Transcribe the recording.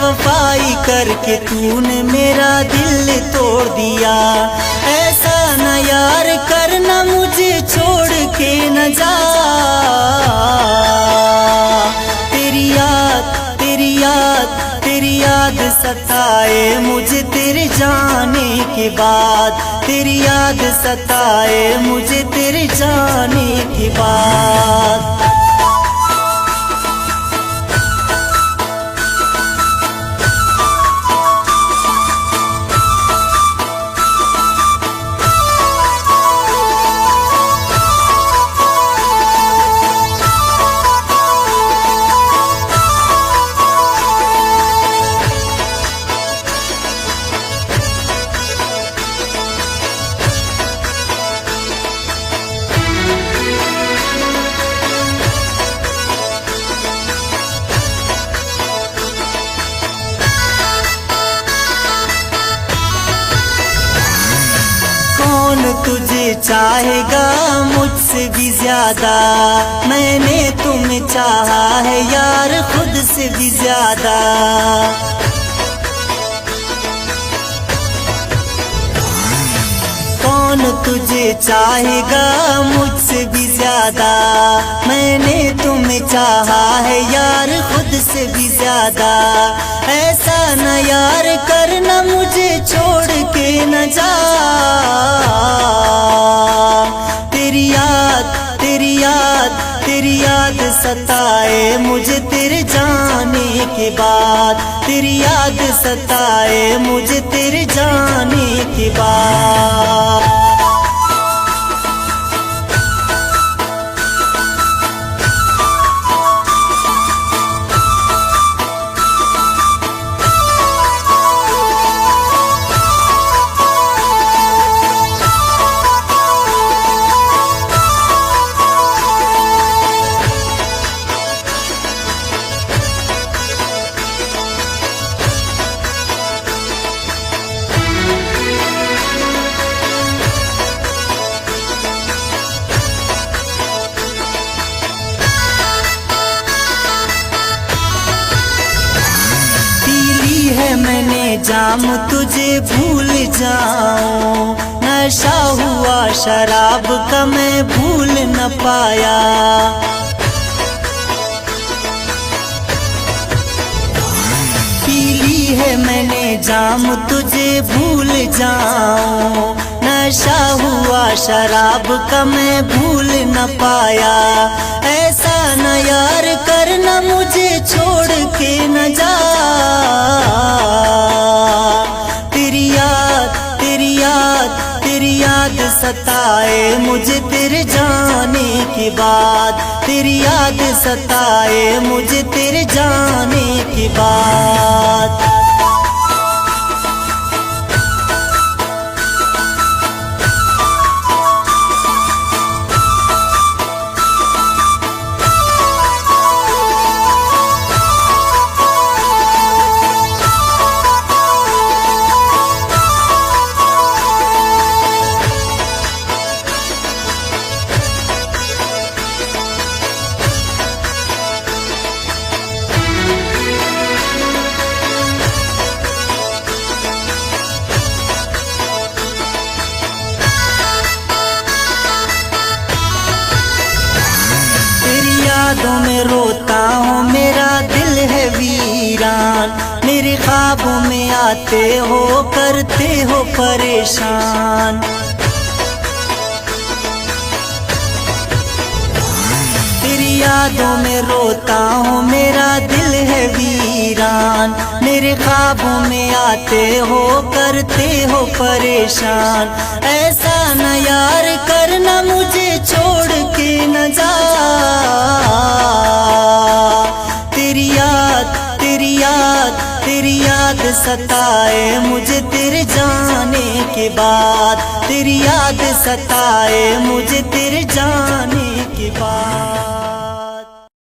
बेवफाई करके तूने मेरा दिल तोड़ दिया। ऐसा न यार करना, मुझे छोड़ के न जा। तेरी याद तेरी याद तेरी याद सताए मुझे तेरे जाने के बाद। तेरी याद सताए मुझे तेरे जाने के बाद। कौन तुझे चाहेगा मुझसे भी ज्यादा, मैंने तुम्हें चाहा है यार खुद से भी ज्यादा। कौन तुझे चाहेगा मुझसे भी ज्यादा, मैंने तुम्हें चाहा है यार खुद से भी ज्यादा। ऐसा न यार करना, मुझे छोड़ के न जा। तेरी याद तेरी याद तेरी याद सताए मुझे तेरे जाने के बाद। तेरी याद सताए मुझे तेरे जाने के बाद। है मैंने जाम तुझे भूल जाऊं, नशा हुआ शराब का मैं भूल न पाया। पीली है मैंने जाम तुझे भूल जाऊं, नशा हुआ शराब का मैं भूल न पाया। ऐसा न यार करना, मुझे छोड़ के न जा। तेरी याद तेरी याद तेरी याद सताए मुझे तेरे जाने के बाद। तेरी याद सताए मुझे तेरे जाने के बाद। यादों में रोता हूँ, मेरा दिल है वीरान। मेरे ख्वाबों में आते हो, करते हो परेशान। तेरी यादों में रोता हूँ, मेरा दिल है वीरान। मेरे ख्वाबों में आते हो, करते हो परेशान। ऐसा न यार करना, मुझे छोड़ के न जा। तेरी याद तेरी याद तेरी याद सताए मुझे तेरे जाने के बाद। तेरी याद सताए मुझे तेरे जाने के बाद।